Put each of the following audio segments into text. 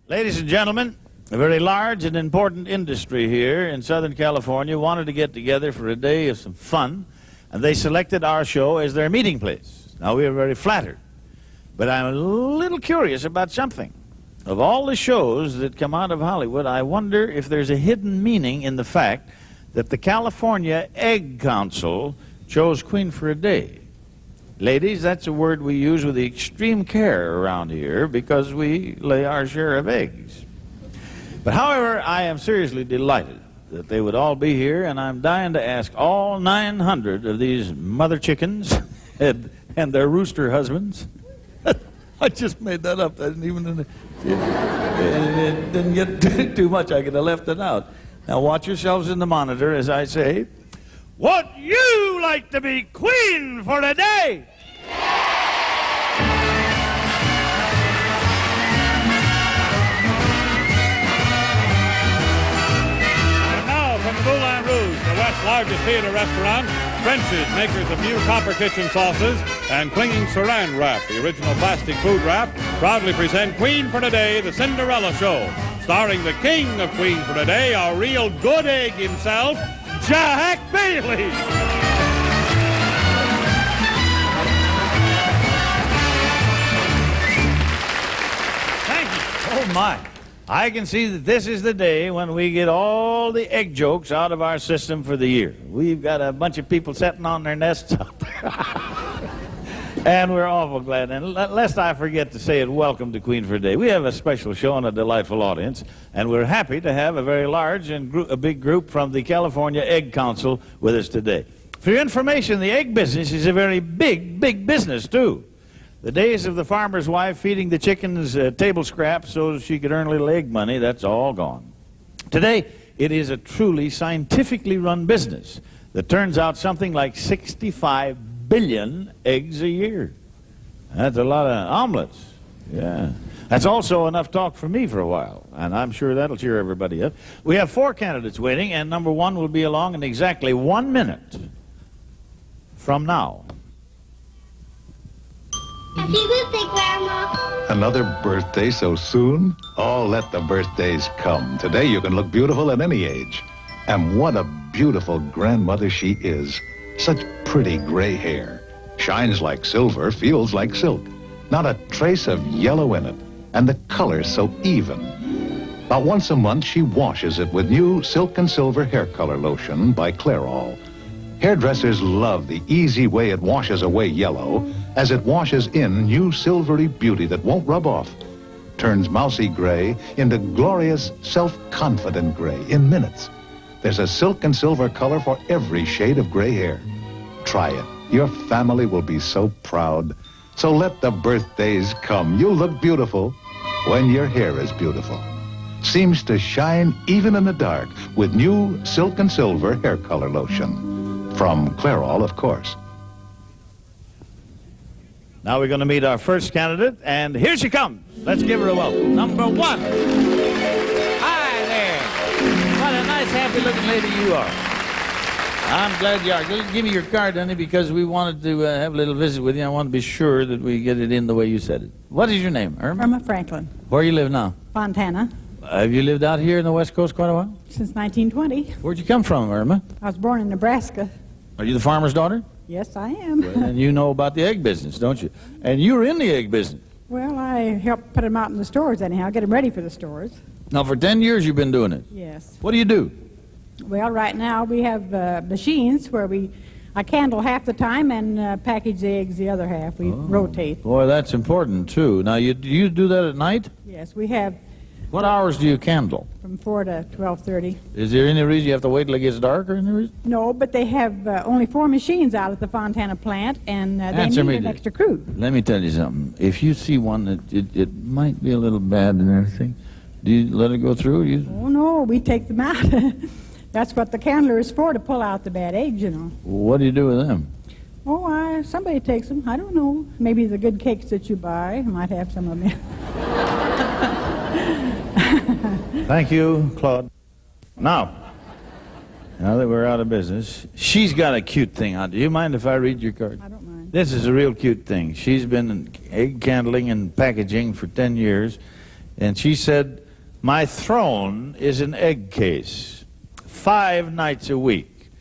Ladies and gentlemen, a very large and important industry here in Southern California wanted to get together for a day of some fun, and they selected our show as their meeting place. Now, we are very flattered, but I'm a little curious about something. Of all the shows that come out of Hollywood, I wonder if there's a hidden meaning in the fact that the California Egg Council chose Queen for a Day. Ladies, that's a word we use with extreme care around here because we lay our share of eggs. But however, I am seriously delighted that they would all be here, and I'm dying to ask all 900 of these mother chickens and their rooster husbands. I just made that up. I didn't even... It didn't get too much. I could have left it out. Now watch yourselves in the monitor as I say, would you like to be queen for a day? And now from the Moulin Rouge, the West's largest theater restaurant, French's, makers of new copper kitchen sauces, and clinging Saran wrap, the original plastic food wrap, proudly present Queen for Today, the Cinderella Show, starring the king of Queen for Today, a real good egg himself, Jack Bailey. Thank you. Oh my. I can see that this is the day when we get all the egg jokes out of our system for the year. We've got a bunch of people sitting on their nests out there. And we're awful glad. And lest I forget to say it, welcome to Queen for a Day. We have a special show and a delightful audience, and we're happy to have a very large and a big group from the California Egg Council with us today. For your information, the egg business is a very big business, too. The days of the farmer's wife feeding the chickens table scraps so she could earn a little egg money, that's all gone. Today, it is a truly scientifically run business that turns out something like 65 billion eggs a year. That's a lot of omelets. Yeah. That's also enough talk for me for a while, and I'm sure that'll cheer everybody up. We have 4 candidates waiting, and number 1 will be along in exactly 1 minute from now. Happy birthday, Grandma. Another birthday so soon? Oh, let the birthdays come. Today you can look beautiful at any age. And what a beautiful grandmother she is. Such pretty gray hair. Shines like silver, feels like silk. Not a trace of yellow in it. And the color so even. About once a month she washes it with new Silk and Silver Hair Color Lotion by Clairol. Hairdressers love the easy way it washes away yellow as it washes in new silvery beauty that won't rub off. Turns mousy gray into glorious, self-confident gray in minutes. There's a Silk and Silver color for every shade of gray hair. Try it. Your family will be so proud. So let the birthdays come. You'll look beautiful when your hair is beautiful. Seems to shine even in the dark with new Silk and Silver Hair Color Lotion. From Clairol, of course. Now we're going to meet our first candidate, and here she comes. Let's give her a welcome. Number 1. Hi there. What a nice, happy-looking lady you are. I'm glad you are. Give me your card, honey, because we wanted to have a little visit with you. I want to be sure that we get it in the way you said it. What is your name, Irma? Irma Franklin. Where you live now? Fontana. Have you lived out here in the West Coast quite a while? Since 1920. Where'd you come from, Irma? I was born in Nebraska. Are you the farmer's daughter? Yes, I am. Well, and you know about the egg business, don't you? And you're in the egg business. Well, I help put them out in the stores anyhow, get them ready for the stores. Now, for 10 years you've been doing it. Yes. What do you do? Well, right now we have machines where I candle half the time and package the eggs the other half. We rotate. Boy, that's important, too. Now, you do that at night? Yes, we have. What hours do you candle? From 4 to 12:30. Is there any reason you have to wait till it gets dark or any reason? No, but they have only 4 machines out at the Fontana plant, and they Answer need me an this. extra crew. Let me tell you something. If you see one that it might be a little bad and everything, do you let it go through? Oh, no, we take them out. That's what the candler is for, to pull out the bad eggs, you know. What do you do with them? Oh, somebody takes them. I don't know. Maybe the good cakes that you buy might have some of them. Thank you, Claude. Now that we're out of business, she's got a cute thing on. Do you mind if I read your card? I don't mind. This is a real cute thing. She's been egg candling and packaging for 10 years. And she said, my throne is an egg case, 5 nights a week.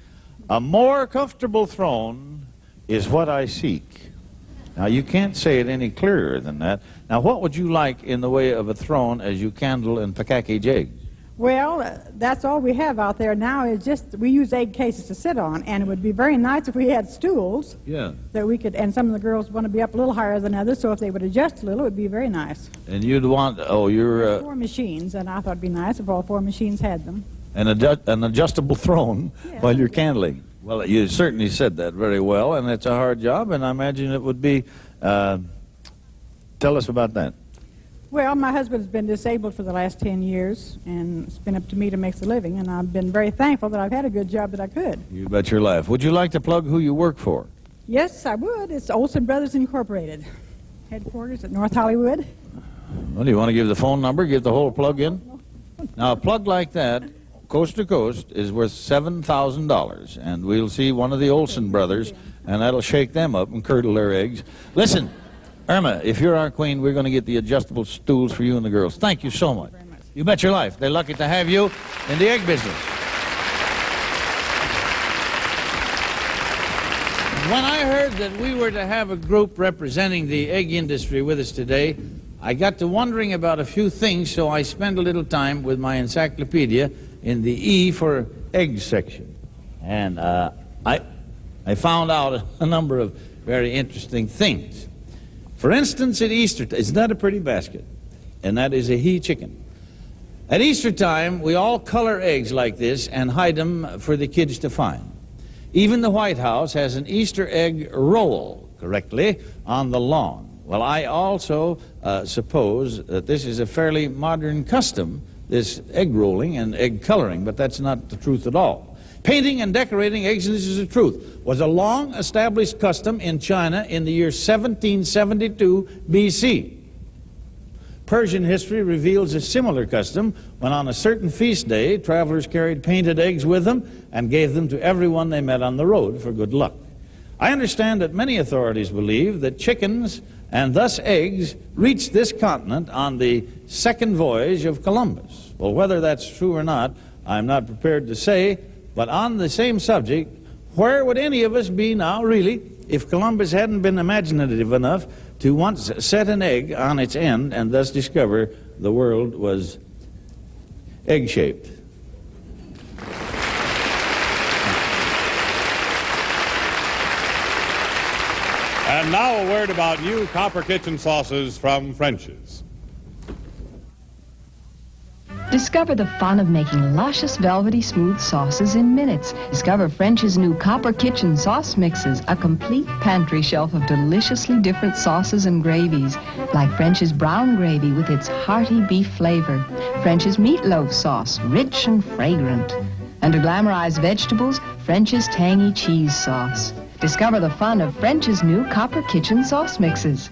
A more comfortable throne is what I seek. Now, you can't say it any clearer than that. Now, what would you like in the way of a throne as you candle and package eggs? Well, that's all we have out there now is just, we use egg cases to sit on, and it would be very nice if we had stools. Yeah. That we could, and some of the girls want to be up a little higher than others, so if they would adjust a little, it would be very nice. And you'd want, you're... 4 machines, and I thought it'd be nice if all 4 machines had them. An adjustable throne Yeah. while you're candling. Well, you certainly said that very well, and it's a hard job, and I imagine it would be... tell us about that. Well, my husband's been disabled for the last 10 years, and it's been up to me to make the living, and I've been very thankful that I've had a good job that I could. You bet your life. Would you like to plug who you work for? Yes, I would. It's Olsen Brothers Incorporated, headquarters at North Hollywood. Well, do you want to give the phone number, give the whole plug in? Now, a plug like that, coast to coast, is worth $7,000, and we'll see one of the Olsen brothers, and that'll shake them up and curdle their eggs. Listen, Irma, if you're our queen, we're going to get the adjustable stools for you and the girls. Thank you so much. You bet your life. They're lucky to have you in the egg business. When I heard that we were to have a group representing the egg industry with us today, I got to wondering about a few things, so I spent a little time with my encyclopedia in the E for egg section. And I found out a number of very interesting things. For instance, at Easter, isn't that a pretty basket? And that is a he chicken. At Easter time, we all color eggs like this and hide them for the kids to find. Even the White House has an Easter egg roll, correctly, on the lawn. Well, I also suppose that this is a fairly modern custom, this egg rolling and egg coloring, but that's not the truth at all. Painting and decorating eggs, and this is the truth, was a long-established custom in China in the year 1772 B.C. Persian history reveals a similar custom when on a certain feast day, travelers carried painted eggs with them and gave them to everyone they met on the road for good luck. I understand that many authorities believe that chickens, and thus eggs, reached this continent on the second voyage of Columbus. Well, whether that's true or not, I'm not prepared to say. But on the same subject, where would any of us be now, really, if Columbus hadn't been imaginative enough to once set an egg on its end and thus discover the world was egg-shaped? And now a word about new copper kitchen sauces from French's. Discover the fun of making luscious, velvety, smooth sauces in minutes. Discover French's new Copper Kitchen Sauce Mixes, a complete pantry shelf of deliciously different sauces and gravies, like French's brown gravy with its hearty beef flavor, French's meatloaf sauce, rich and fragrant, and to glamorize vegetables, French's tangy cheese sauce. Discover the fun of French's new Copper Kitchen Sauce Mixes.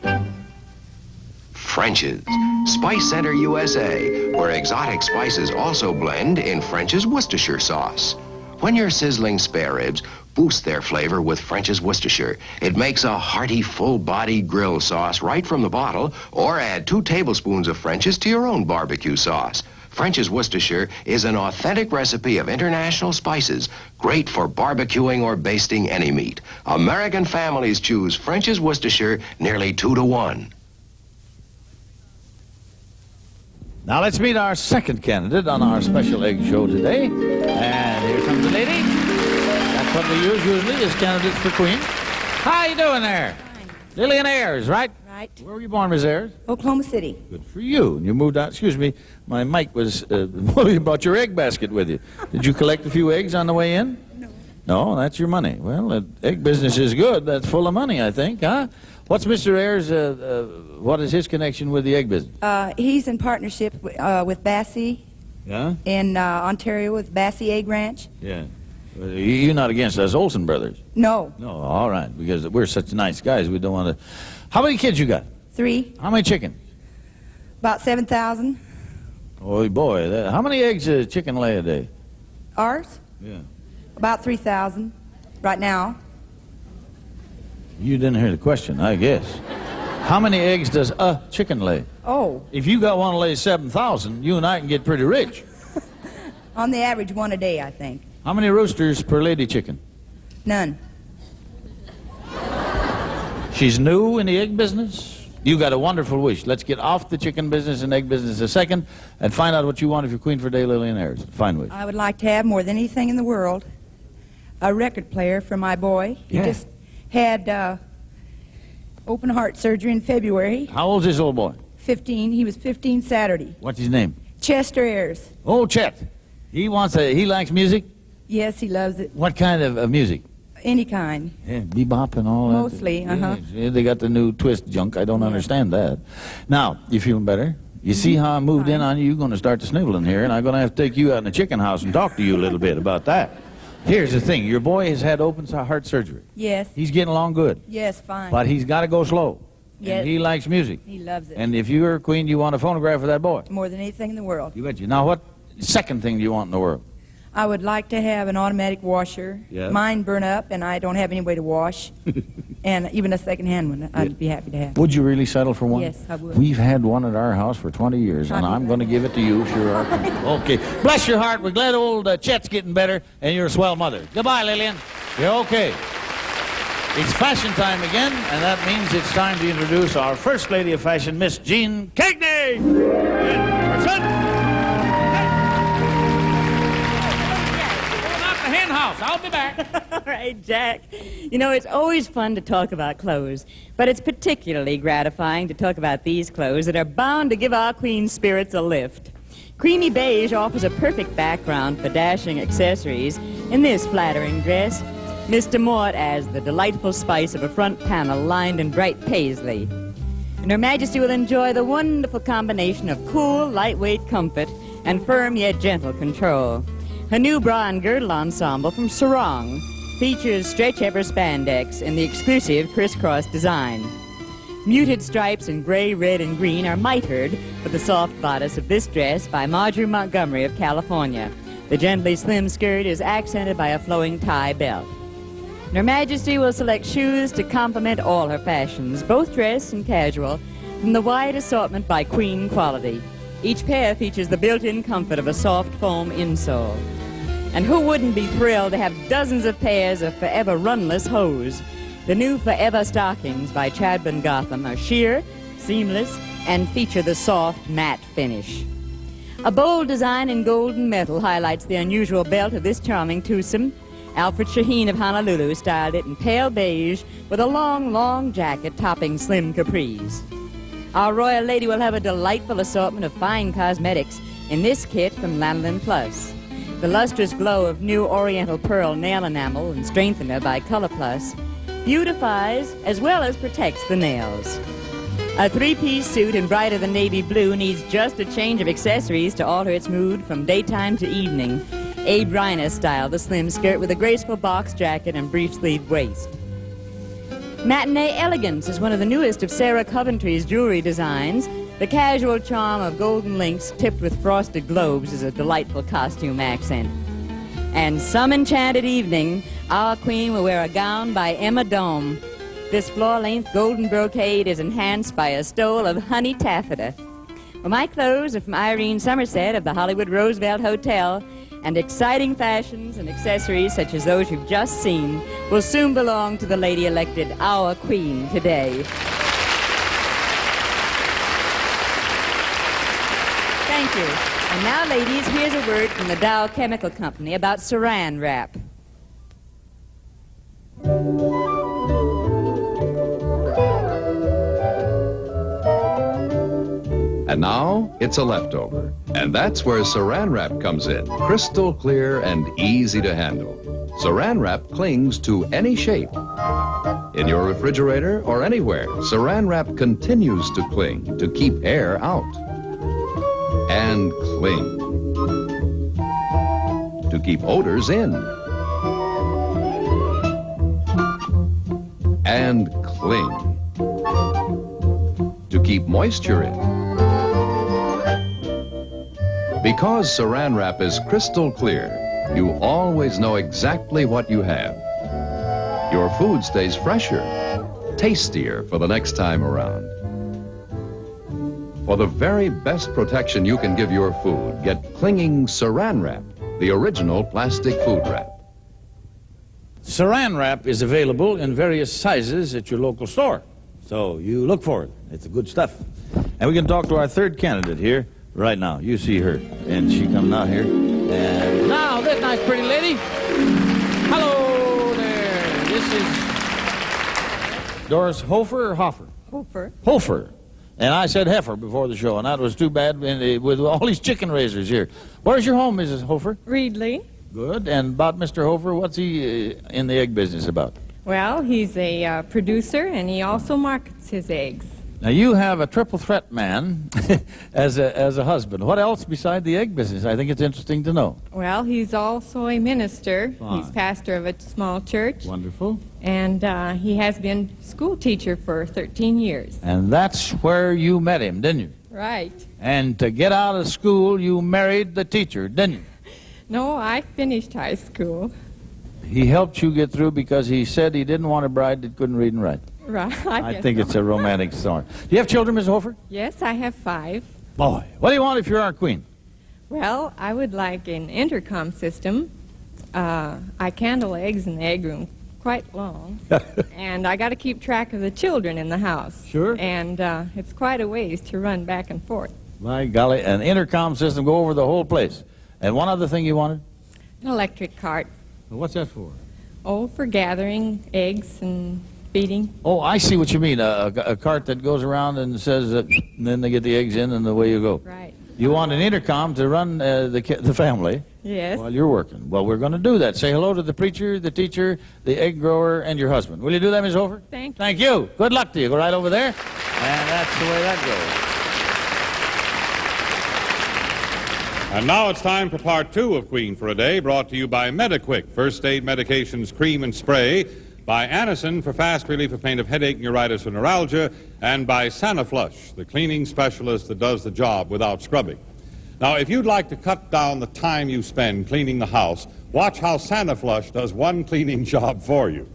French's, Spice Center USA, where exotic spices also blend in French's Worcestershire sauce. When you're sizzling spare ribs, boost their flavor with French's Worcestershire. It makes a hearty, full-bodied grill sauce right from the bottle, or add 2 tablespoons of French's to your own barbecue sauce. French's Worcestershire is an authentic recipe of international spices, great for barbecuing or basting any meat. American families choose French's Worcestershire nearly 2 to 1. Now let's meet our second candidate on our special egg show today. And here comes the lady. That's what we use usually as candidates for queen. How you doing there? Fine. Lillian Air, right? Right. Where were you born, Miss Ayers? Oklahoma City. Good for you. You moved out. Excuse me, my mic was, well, you brought your egg basket with you. Did you collect a few eggs on the way in? No. No, that's your money. Well, the egg business is good. That's full of money, I think, huh? What's Mr. Ayers, what is his connection with the egg business? He's in partnership with Bassey Yeah? in Ontario with Bassey Egg Ranch. Yeah. You're not against us Olsen brothers? No. No, all right, because we're such nice guys, we don't want to... How many kids you got? 3. How many chickens? About 7,000. Oh, boy. How many eggs a chicken lay a day? Ours? Yeah. About 3,000 right now. You didn't hear the question, I guess. How many eggs does a chicken lay? Oh, If you got one to lay 7,000, you and I can get pretty rich. on the average, one a day, I think. How many roosters per lady chicken? None. She's new in the egg business. You got a wonderful wish. Let's get off the chicken business and egg business a second and find out what you want if you're Queen for a day, Lillian Air. Fine wish. I would like to have, more than anything in the world, a record player for my boy. He Yeah. just had open heart surgery in February. How old's this old boy? 15. He was 15 Saturday. What's his name? Chester Ayers. Oh, Chet. He likes music? Yes, he loves it. What kind of music? Any kind. Yeah, bebop and all that. Mostly, uh-huh. Yeah, they got the new twist junk. I don't understand that. Now, you feeling better? You see how I moved in on you? You're going to start to sniveling here, and I'm going to have to take you out in the chicken house and talk to you a little bit about that. Here's the thing. Your boy has had open heart surgery. Yes. He's getting along good. Yes, fine. But he's got to go slow. Yes. And he likes music. He loves it. And if you're a queen, you want a phonograph for that boy. More than anything in the world. You bet you. Now, what second thing do you want in the world? I would like to have an automatic washer. Yeah. Mine burn up, and I don't have any way to wash. And even a second-hand one, I'd be happy to have. Would you really settle for one? Yes, I would. We've had one at our house for 20 years, and I'd be I'm glad going to to give it to you. Sure. Okay. Bless your heart. We're glad old Chet's getting better, and you're a swell mother. Goodbye, Lillian. You're okay. It's fashion time again, and that means it's time to introduce our first lady of fashion, Miss Jean Cagney. Hen house. I'll be back. All right, Jack. You know, it's always fun to talk about clothes, but it's particularly gratifying to talk about these clothes that are bound to give our queen's spirits a lift. Creamy beige offers a perfect background for dashing accessories in this flattering dress. Mr. Mort adds the delightful spice of a front panel lined in bright paisley. And Her Majesty will enjoy the wonderful combination of cool, lightweight comfort and firm yet gentle control. Her new bra and girdle ensemble from Saran features stretch-ever spandex in the exclusive crisscross design. Muted stripes in gray, red, and green are mitered for the soft bodice of this dress by Marjorie Montgomery of California. The gently slim skirt is accented by a flowing tie belt. Her Majesty will select shoes to complement all her fashions, both dress and casual, from the wide assortment by Queen Quality. Each pair features the built-in comfort of a soft foam insole. And who wouldn't be thrilled to have dozens of pairs of forever runless hose? The new Forever Stockings by Chadbourne Gotham are sheer, seamless, and feature the soft matte finish. A bold design in golden metal highlights the unusual belt of this charming twosome. Alfred Shaheen of Honolulu styled it in pale beige with a long, long jacket topping slim capris. Our royal lady will have a delightful assortment of fine cosmetics in this kit from Lanolin Plus. The lustrous glow of new Oriental Pearl nail enamel and strengthener by Color Plus beautifies as well as protects the nails. A three-piece suit in brighter than navy blue needs just a change of accessories to alter its mood from daytime to evening. Abe Reiner styled the slim skirt with a graceful box jacket and brief-sleeved waist. Matinee Elegance is one of the newest of Sarah Coventry's jewelry designs. The casual charm of golden links tipped with frosted globes is a delightful costume accent. And some enchanted evening, our queen will wear a gown by Emma Dome. This floor-length golden brocade is enhanced by a stole of honey taffeta. Well, my clothes are from Irene Somerset of the Hollywood Roosevelt Hotel, and exciting fashions and accessories such as those you've just seen will soon belong to the lady elected our queen today. Thank you. And now, ladies, here's a word from the Dow Chemical Company about Saran wrap. And now, it's a leftover. And that's where Saran Wrap comes in. Crystal clear and easy to handle. Saran Wrap clings to any shape. In your refrigerator or anywhere, Saran Wrap continues to cling to keep air out. And cling to keep odors in. And cling to keep moisture in. Because Saran Wrap is crystal clear, you always know exactly what you have. Your food stays fresher, tastier for the next time around. For the very best protection you can give your food, get clinging Saran Wrap, the original plastic food wrap. Saran wrap is available in various sizes at your local store. So you look for it. It's good stuff. And we can talk to our third candidate here right now. You see her. And she comes out here. And now, that nice pretty lady. Hello there. This is Doris Hofer or Hofer? Hofer. Hofer. And I said heifer before the show, and that was too bad with all these chicken raisers here. Where's your home, Mrs. Hofer? Reedley. Good. And about Mr. Hofer, what's he in the egg business about? Well, he's a producer, and he also markets his eggs. Now, you have a triple threat man as a husband. What else beside the egg business? I think it's interesting to know. Well, he's also a minister. Fine. He's pastor of a small church. Wonderful. And he has been school teacher for 13 years. And that's where you met him, didn't you? Right. And to get out of school, you married the teacher, didn't you? No, I finished high school. He helped you get through because he said he didn't want a bride that couldn't read and write. Right. I think it's a romantic story. Do you have children, Ms. Hofer? Yes, I have 5. Boy, what do you want if you're our queen? Well, I would like an intercom system. I candle eggs in the egg room quite long. And I got to keep track of the children in the house. Sure. And it's quite a ways to run back and forth. My golly, an intercom system go over the whole place. And one other thing you wanted? An electric cart. What's that for? Oh, for gathering eggs and feeding. Oh, I see what you mean. A cart that goes around and says, and then they get the eggs in and away you go. Right. You want an intercom to run the family Yes. while you're working. Well, we're going to do that. Say hello to the preacher, the teacher, the egg grower, and your husband. Will you do that, Ms. Hofer? Thank you. Thank you. Good luck to you. Go right over there. And that's the way that goes. And now it's time for part 2 of Queen for a Day, brought to you by Medi-Quick, First Aid Medications Cream and Spray, by Anacin for fast relief of pain of headache, neuritis, and neuralgia, and by Sani-Flush, the cleaning specialist that does the job without scrubbing. Now, if you'd like to cut down the time you spend cleaning the house, watch how Sani-Flush does one cleaning job for you.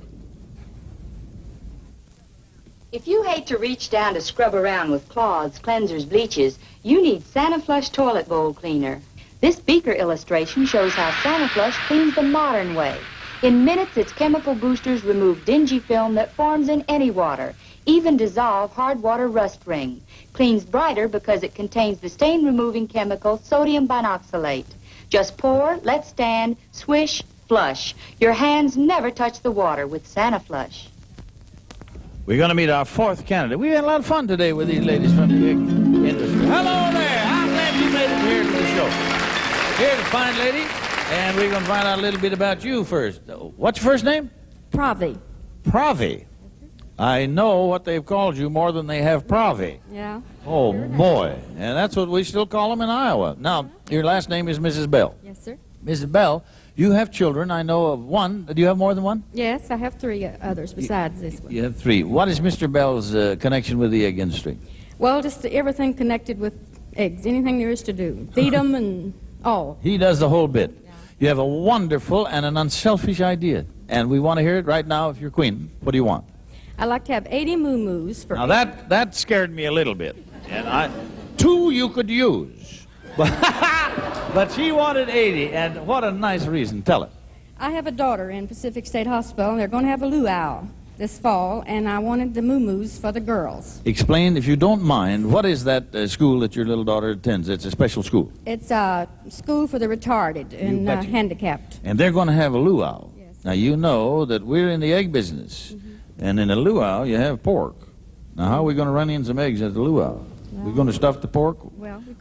If you hate to reach down to scrub around with cloths, cleansers, bleaches, you need Sani-Flush toilet bowl cleaner. This beaker illustration shows how Sani-Flush cleans the modern way. In minutes, its chemical boosters remove dingy film that forms in any water, even dissolve hard water rust ring. Cleans brighter because it contains the stain-removing chemical sodium binoxalate. Just pour, let stand, swish, flush. Your hands never touch the water with Sani-Flush. We're going to meet our 4th candidate. We had a lot of fun today with these ladies from the egg industry. Hello there. I'm glad you made it here to the show. Here's a fine lady, and we're going to find out a little bit about you first. What's your first name? Pravi. Pravi. I know what they've called you more than they have Pravi. Yeah. Oh, boy. And that's what we still call them in Iowa. Now, your last name is Mrs. Bell. Yes, sir. Mrs. Bell, you have children. I know of one. Do you have more than one? Yes, I have 3 others besides this one. You have 3. What is Mr. Bell's connection with the egg industry? Well, just everything connected with eggs, anything there is to do. Feed them and all. He does the whole bit. Yeah. You have a wonderful and an unselfish idea, and we want to hear it right now if you're queen. What do you want? I'd like to have 80 moo-moos for... Now, that scared me a little bit. And 2 you could use. But she wanted 80, and what a nice reason. Tell it. I have a daughter in Pacific State Hospital, and they're going to have a luau this fall, and I wanted the moo-moos for the girls. Explain, if you don't mind, what is that school that your little daughter attends? It's a special school. It's a school for the retarded and handicapped. And they're going to have a luau. Yes. Now, you know that we're in the egg business, and in a luau, you have pork. Now, how are we going to run in some eggs at the luau? We're going to stuff the pork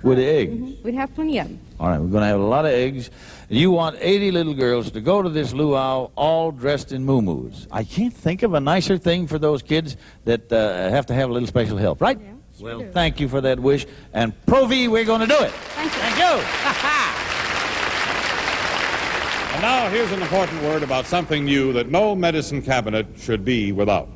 with the eggs. We'd have plenty of them. All right, we're going to have a lot of eggs. You want 80 little girls to go to this luau all dressed in moo-moos. I can't think of a nicer thing for those kids that have to have a little special help, right? Yeah, well, thank you for that wish. And Pravi, we're going to do it. Thank you. Thank you. And now here's an important word about something new that no medicine cabinet should be without.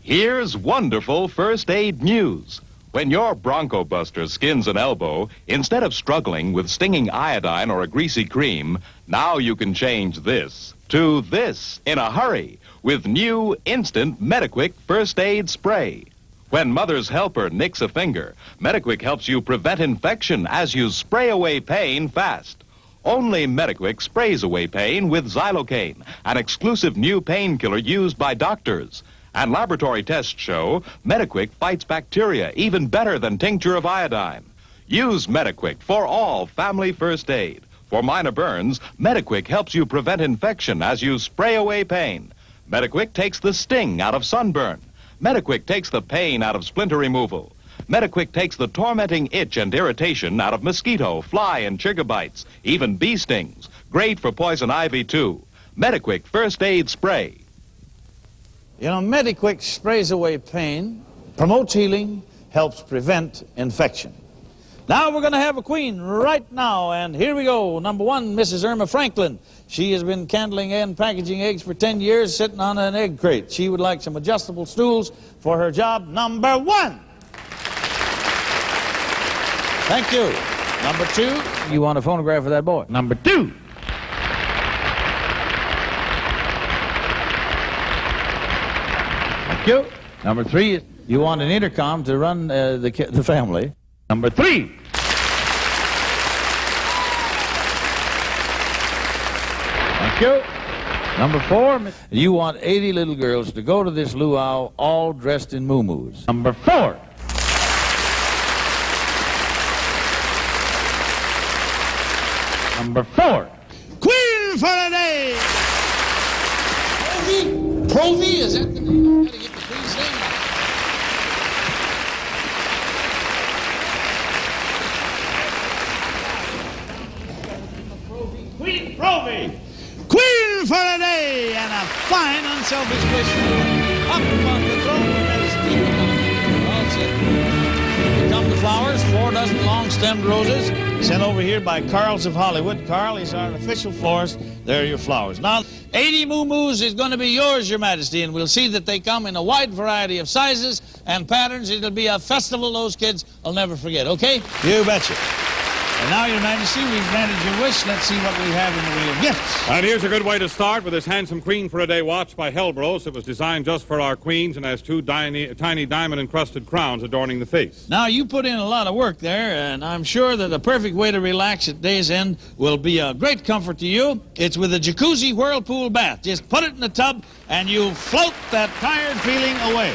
Here's wonderful first aid news. When your Bronco Buster skins an elbow, instead of struggling with stinging iodine or a greasy cream, now you can change this to this in a hurry with new instant Medi-Quick first aid spray. When Mother's Helper nicks a finger, Medi-Quick helps you prevent infection as you spray away pain fast. Only Medi-Quick sprays away pain with xylocaine, an exclusive new painkiller used by doctors. And laboratory tests show Medi-Quick fights bacteria even better than tincture of iodine. Use Medi-Quick for all family first aid. For minor burns, Medi-Quick helps you prevent infection as you spray away pain. Medi-Quick takes the sting out of sunburn. Medi-Quick takes the pain out of splinter removal. Medi-Quick takes the tormenting itch and irritation out of mosquito, fly, and chigga bites, even bee stings. Great for poison ivy, too. Medi-Quick First Aid Spray. You know, Medi-Quick sprays away pain, promotes healing, helps prevent infection. Now we're going to have a queen right now, and here we go. Number one, Mrs. Irma Franklin. She has been candling and packaging eggs for 10 years, sitting on an egg crate. She would like some adjustable stools for her job. Number one. Thank you. Number two, you want a phonograph of that boy. Number two. Thank you. Number three, you want an intercom to run the family. Number three. Thank you. Number four, you want 80 little girls to go to this luau all dressed in moo-moos. Number four. Number four. Queen for the day. Pravi? Is that the name? I've got to get the queen's name right. Queen Pravi. Queen for the day, and a fine, unselfish wish up on the throne as Stephen. All set. Here come the flowers, 4 dozen long-stemmed roses, sent over here by Carl's of Hollywood. Carl is our official florist. There are your flowers. Now, 80 moo-moos is going to be yours, Your Majesty, and we'll see that they come in a wide variety of sizes and patterns. It'll be a festival those kids will never forget, okay? You betcha. And now, Your Majesty, we've granted your wish. Let's see what we have in the way of gifts. And here's a good way to start with this handsome Queen for a Day watch by Helbros. It was designed just for our queens and has 2 tiny diamond-encrusted crowns adorning the face. Now, you put in a lot of work there, and I'm sure that a perfect way to relax at day's end will be a great comfort to you. It's with a jacuzzi whirlpool bath. Just put it in the tub, and you'll float that tired feeling away.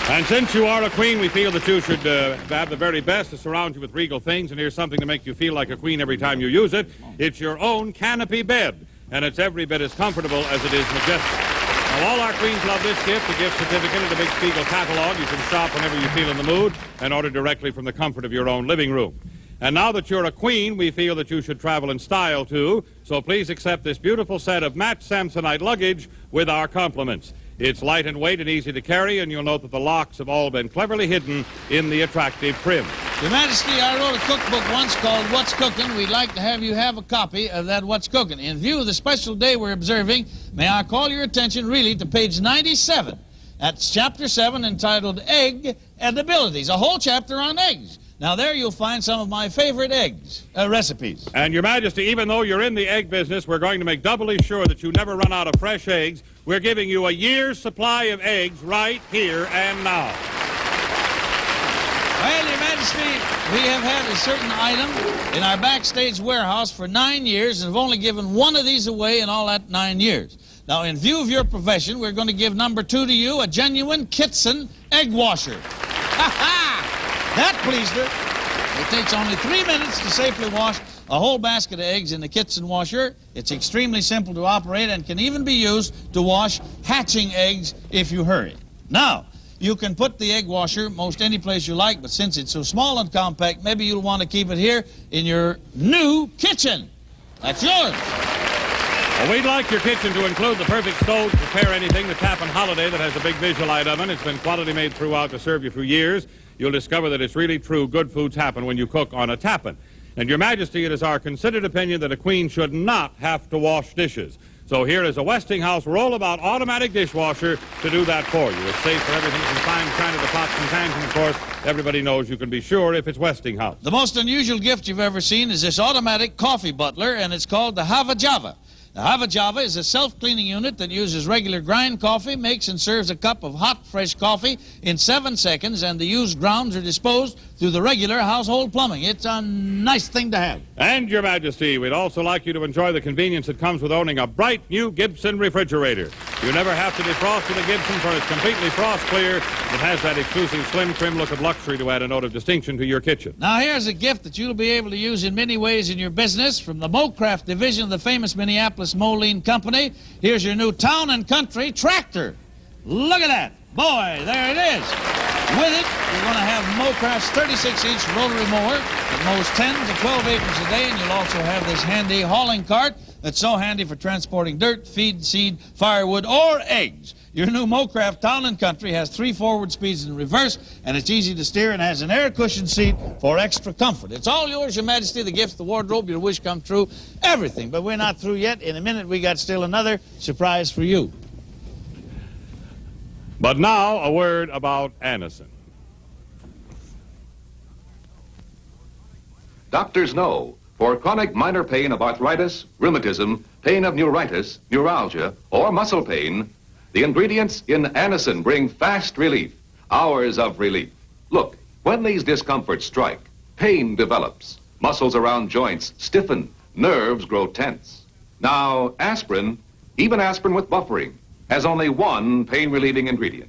And since you are a queen, we feel that you should have the very best to surround you with regal things, and here's something to make you feel like a queen every time you use it. It's your own canopy bed, and it's every bit as comfortable as it is majestic. Now, all our queens love this gift, a gift certificate and a big Spiegel catalog. You can shop whenever you feel in the mood and order directly from the comfort of your own living room. And now that you're a queen, we feel that you should travel in style, too, so please accept this beautiful set of matte Samsonite luggage with our compliments. It's light in weight and easy to carry, and you'll note that the locks have all been cleverly hidden in the attractive trim. Your Majesty, I wrote a cookbook once called What's Cooking. We'd like to have you have a copy of that What's Cooking. In view of the special day we're observing, may I call your attention really to page 97. That's chapter 7 entitled Egg Edibilities, a whole chapter on eggs. Now, there you'll find some of my favorite recipes. And, Your Majesty, even though you're in the egg business, we're going to make doubly sure that you never run out of fresh eggs. We're giving you a year's supply of eggs right here and now. Well, Your Majesty, we have had a certain item in our backstage warehouse for 9 years and have only given one of these away in all that 9 years. Now, in view of your profession, we're going to give number 2 to you, a genuine Kitson egg washer. Ha-ha! That pleased her. It takes only 3 minutes to safely wash a whole basket of eggs in the Kitson washer. It's extremely simple to operate and can even be used to wash hatching eggs if you hurry. Now, you can put the egg washer most any place you like, but since it's so small and compact, maybe you'll want to keep it here in your new kitchen. That's yours. Well, we'd like your kitchen to include the perfect stove to prepare anything, the Tappan Holiday that has a big Visualite oven. It's been quality made throughout to serve you for years. You'll discover that it's really true. Good foods happen when you cook on a Tappan. And, Your Majesty, it is our considered opinion that a queen should not have to wash dishes. So here is a Westinghouse roll-about automatic dishwasher to do that for you. It's safe for everything from fine china to pots and pans, and, of course, everybody knows you can be sure if it's Westinghouse. The most unusual gift you've ever seen is this automatic coffee butler, and it's called the Hava Java. The Hava Java is a self-cleaning unit that uses regular grind coffee, makes and serves a cup of hot, fresh coffee in 7 seconds, and the used grounds are disposed through the regular household plumbing. It's a nice thing to have. And, Your Majesty, we'd also like you to enjoy the convenience that comes with owning a bright new Gibson refrigerator. You never have to defrost with a Gibson, for it's completely frost clear. It has that exclusive slim trim look of luxury to add a note of distinction to your kitchen. Now here's a gift that you'll be able to use in many ways in your business from the Mocraft division of the famous Minneapolis Moline Company. Here's your new Town and Country tractor. Look at that. Boy, there it is. With it, you're going to have Mocraft's 36-inch rotary mower that mows 10 to 12 acres a day, and you'll also have this handy hauling cart that's so handy for transporting dirt, feed, seed, firewood, or eggs. Your new Mocraft Town and Country has 3 forward speeds and reverse, and it's easy to steer and has an air cushion seat for extra comfort. It's all yours, Your Majesty, the gift, the wardrobe, your wish come true, everything. But we're not through yet. In a minute, we got still another surprise for you. But now, a word about Anacin. Doctors know for chronic minor pain of arthritis, rheumatism, pain of neuritis, neuralgia, or muscle pain, the ingredients in Anacin bring fast relief, hours of relief. Look, when these discomforts strike, pain develops, muscles around joints stiffen, nerves grow tense. Now, aspirin, even aspirin with buffering, has only one pain-relieving ingredient.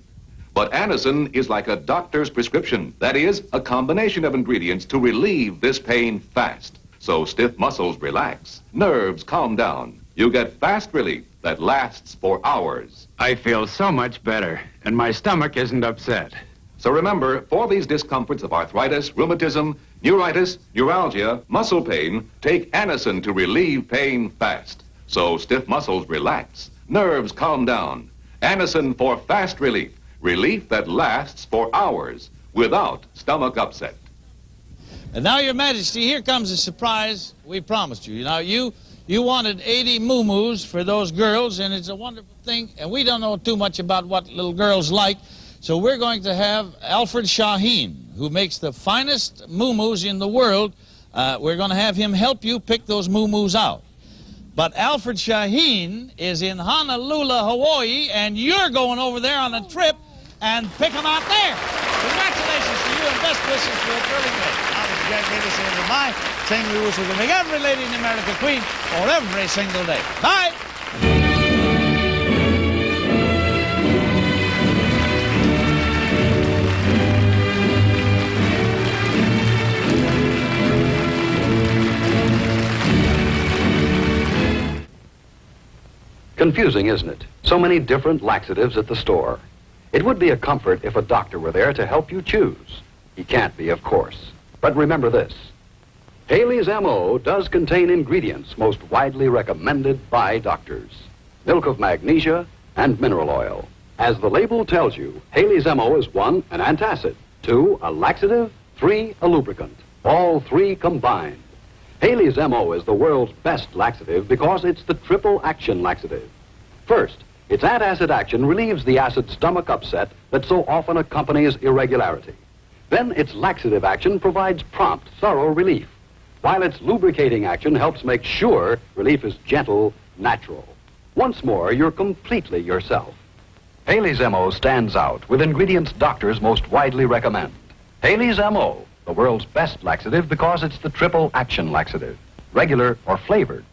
But Anacin is like a doctor's prescription. That is, a combination of ingredients to relieve this pain fast. So stiff muscles relax, nerves calm down. You get fast relief that lasts for hours. I feel so much better, and my stomach isn't upset. So remember, for these discomforts of arthritis, rheumatism, neuritis, neuralgia, muscle pain, take Anacin to relieve pain fast. So stiff muscles relax, nerves calm down. Anacin for fast relief, relief that lasts for hours without stomach upset. And now, Your Majesty, here comes a surprise we promised you. Now, you wanted 80 moo-moos for those girls, and it's a wonderful thing, and we don't know too much about what little girls like, so we're going to have Alfred Shaheen, who makes the finest moo-moos in the world. We're going to have him help you pick those moo-moos out. But Alfred Shaheen is in Honolulu, Hawaii, and you're going over there on a trip and pick them out there. Congratulations to you, and best wishes for a thrilling day. Now, this is Jack Davis and goodbye, saying we wish we could make every lady in America queen for every single day. Bye! Confusing, isn't it? So many different laxatives at the store. It would be a comfort if a doctor were there to help you choose. He can't be, of course. But remember this. Haley's MO does contain ingredients most widely recommended by doctors. Milk of magnesia and mineral oil. As the label tells you, Haley's MO is 1, an antacid, 2, a laxative, 3, a lubricant. All 3 combined. Haley's MO is the world's best laxative because it's the triple action laxative. First, its antacid action relieves the acid stomach upset that so often accompanies irregularity. Then its laxative action provides prompt, thorough relief, while its lubricating action helps make sure relief is gentle, natural. Once more, you're completely yourself. Haley's MO stands out with ingredients doctors most widely recommend. Haley's MO, the world's best laxative because it's the triple action laxative, regular or flavored.